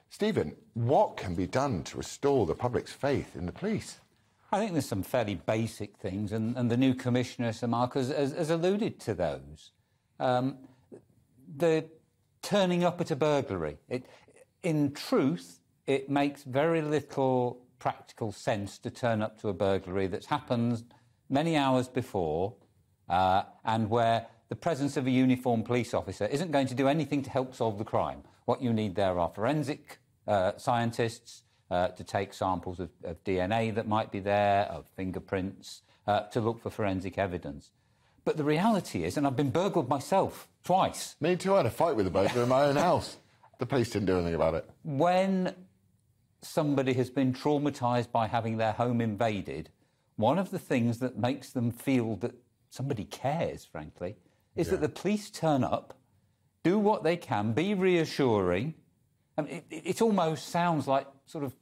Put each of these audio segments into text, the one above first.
Stephen, what can be done to restore the public's faith in the police? I think there's some fairly basic things, and the new Commissioner, Sir Mark, has alluded to those. The turning up at a burglary. In truth, it makes very little practical sense to turn up to a burglary that's happened many hours before and where the presence of a uniformed police officer isn't going to do anything to help solve the crime. What you need there are forensic scientists to take samples of DNA that might be there, of fingerprints, to look for forensic evidence. But the reality is, and I've been burgled myself twice. Me too, I had a fight with a burglar in my own house. The police didn't do anything about it. When somebody has been traumatised by having their home invaded, one of the things that makes them feel that somebody cares, frankly, is that the police turn up, do what they can, be reassuring. I mean, it almost sounds like sort of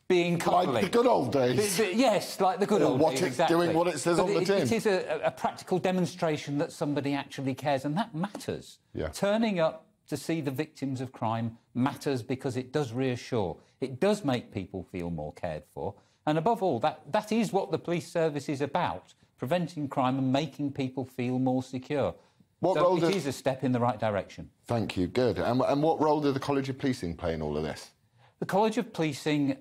being cuddly. Like the good old days. Yes, like the good old days, exactly. Doing what it says on the tin. It is a practical demonstration that somebody actually cares, and that matters. Yeah. Turning up to see the victims of crime matters because it does reassure. It does make people feel more cared for. And above all, that is what the police service is about, preventing crime and making people feel more secure. It is a step in the right direction. Thank you, good. And what role did the College of Policing play in all of this? The College of Policing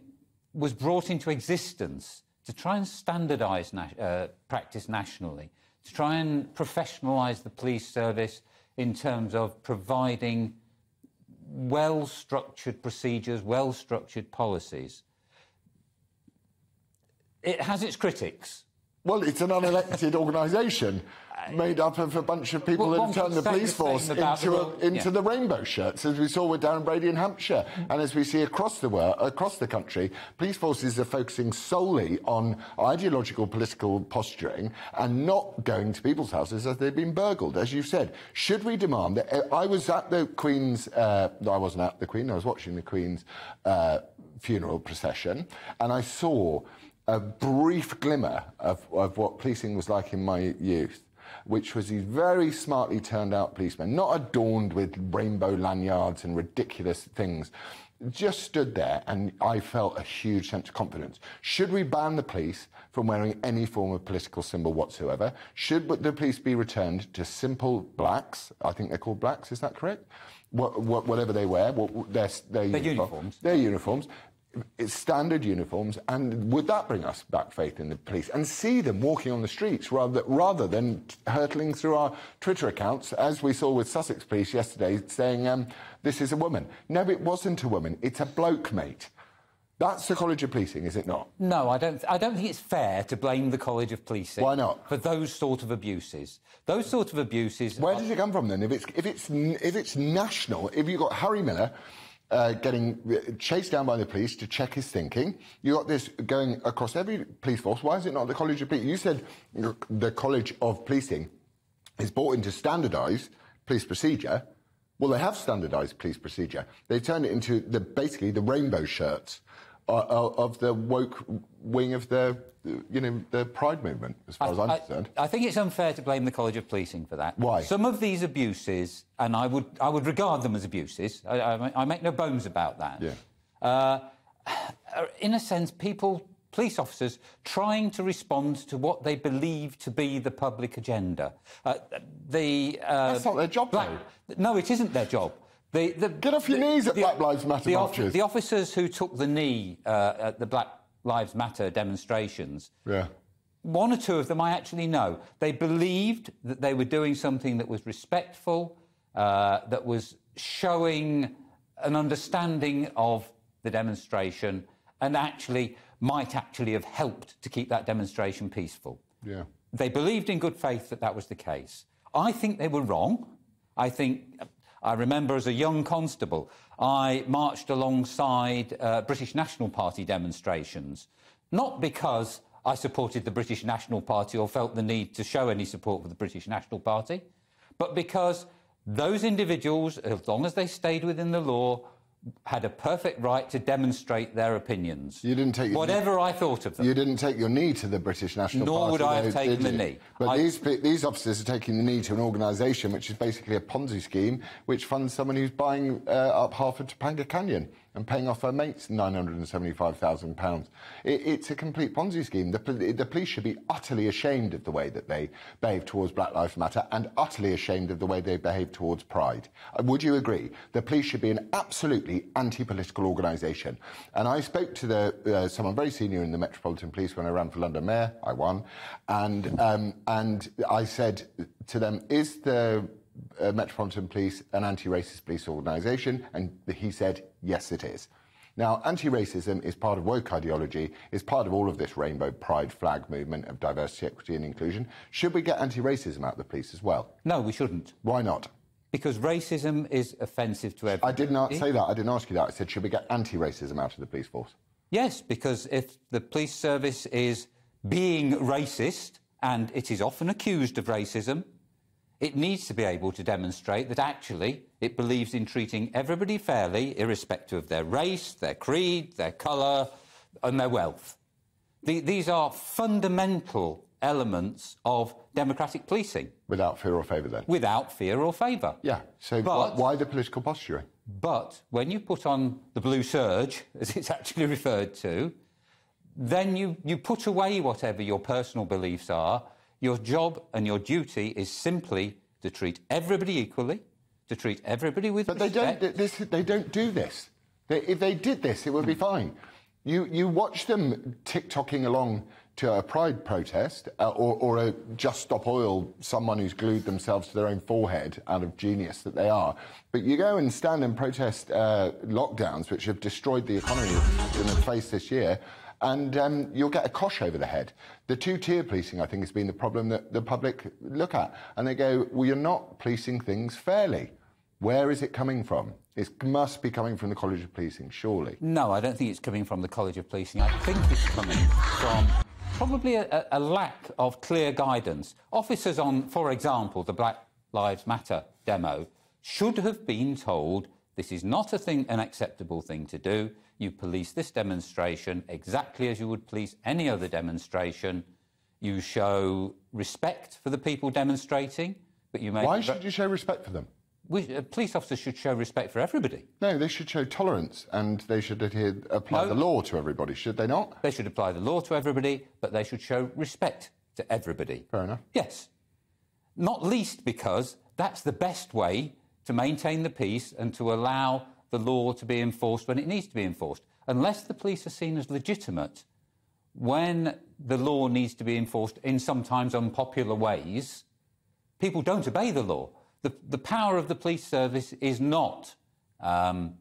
was brought into existence to try and standardise practice nationally, to try and professionalise the police service in terms of providing well-structured procedures, well-structured policies. It has its critics. Well, it's an unelected organisation made up of a bunch of people that turned the police force into the rainbow shirts, as we saw with Darren Brady in Hampshire, and as we see across the country. Police forces are focusing solely on ideological political posturing and not going to people's houses as they've been burgled. As you've said, should we demand that... I was at the Queen's... I wasn't at the Queen, I was watching the Queen's funeral procession, and I saw a brief glimmer of what policing was like in my youth, which was these very smartly turned out policemen, not adorned with rainbow lanyards and ridiculous things, just stood there, and I felt a huge sense of confidence. Should we ban the police from wearing any form of political symbol whatsoever? Should the police be returned to simple blacks? I think they're called blacks, is that correct? Whatever they wear, their uniforms. Their uniforms. It's standard uniforms, and would that bring us back faith in the police and see them walking on the streets rather than hurtling through our Twitter accounts, as we saw with Sussex Police yesterday, saying this is a woman. No, it wasn't a woman. It's a bloke, mate. That's the College of Policing, is it not? No, I don't think it's fair to blame the College of Policing. Why not? For those sort of abuses. Those sort of abuses. Where does it come from then? If it's national, if you've got Harry Miller getting chased down by the police to check his thinking. You got this going across every police force. Why is it not the College of Policing? You said the College of Policing is brought in to standardise police procedure. Well, they have standardised police procedure. They've turned it into basically the rainbow shirts of the woke wing of the Pride movement, as far as I'm concerned. I think it's unfair to blame the College of Policing for that. Why? Some of these abuses, and I would regard them as abuses. I make no bones about that. Yeah. In a sense, police officers trying to respond to what they believe to be the public agenda. That's not their job, though. No, it isn't their job. Get off your knees at Black Lives Matter marches. The officers who took the knee at the Black Lives Matter demonstrations, one or two of them I actually know. They believed that they were doing something that was respectful, that was showing an understanding of the demonstration, and might actually have helped to keep that demonstration peaceful. Yeah. They believed in good faith that was the case. I think they were wrong. I remember as a young constable, I marched alongside British National Party demonstrations, not because I supported the British National Party or felt the need to show any support for the British National Party, but because those individuals, as long as they stayed within the law, had a perfect right to demonstrate their opinions. You didn't take whatever I thought of them. You didn't take your knee to the British National Party. Nor would I have taken the knee. But these officers are taking the knee to an organisation which is basically a Ponzi scheme which funds someone who's buying up half of Topanga Canyon. and paying off her mates £975,000. It's a complete Ponzi scheme. The police should be utterly ashamed of the way that they behave towards Black Lives Matter and utterly ashamed of the way they behave towards Pride. Would you agree? The police should be an absolutely anti-political organisation. And I spoke to someone very senior in the Metropolitan Police when I ran for London Mayor. I won. And I said to them, is the Metropolitan Police an anti-racist police organisation? And he said, yes, it is. Now, anti-racism is part of woke ideology, is part of all of this rainbow pride flag movement of diversity, equity and inclusion. Should we get anti-racism out of the police as well? No, we shouldn't. Why not? Because racism is offensive to everybody. I did not say that. I didn't ask you that. I said, should we get anti-racism out of the police force? Yes, because if the police service is being racist, and it is often accused of racism, it needs to be able to demonstrate that actually it believes in treating everybody fairly, irrespective of their race, their creed, their colour and their wealth. These are fundamental elements of democratic policing. Without fear or favour, then? Without fear or favour. Yeah, so why the political posturing? But when you put on the blue serge, as it's actually referred to, then you put away whatever your personal beliefs are. Your job and your duty is simply to treat everybody equally, to treat everybody with respect. But they don't do this. If they did this, it would be fine. You watch them TikToking along to a pride protest or a Just Stop Oil, someone who's glued themselves to their own forehead out of genius that they are. But you go and stand and protest lockdowns, which have destroyed the economy in the face this year, and you'll get a cosh over the head. The two-tier policing, I think, has been the problem that the public look at. And they go, well, you're not policing things fairly. Where is it coming from? It must be coming from the College of Policing, surely. No, I don't think it's coming from the College of Policing. I think it's coming from probably a lack of clear guidance. Officers on, for example, the Black Lives Matter demo should have been told this is not an acceptable thing to do. You police this demonstration exactly as you would police any other demonstration. You show respect for the people demonstrating, but you make... Why should you show respect for them? Police officers should show respect for everybody. No, they should show tolerance and they should apply the law to everybody, should they not? They should apply the law to everybody, but they should show respect to everybody. Fair enough. Yes. Not least because that's the best way to maintain the peace and to allow the law to be enforced when it needs to be enforced. Unless the police are seen as legitimate, when the law needs to be enforced in sometimes unpopular ways, people don't obey the law. The power of the police service is not to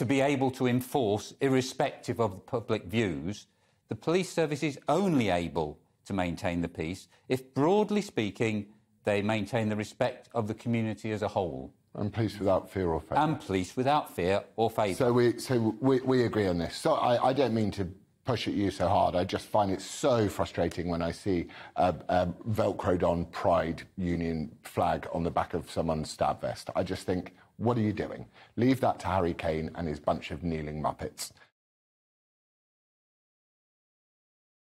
be able to enforce irrespective of public views. The police service is only able to maintain the peace if, broadly speaking, they maintain the respect of the community as a whole. And police without fear or favour. And police without fear or favour. So we agree on this. So I don't mean to push at you so hard. I just find it so frustrating when I see a Velcroed-on Pride Union flag on the back of someone's stab vest. I just think, what are you doing? Leave that to Harry Kane and his bunch of kneeling Muppets.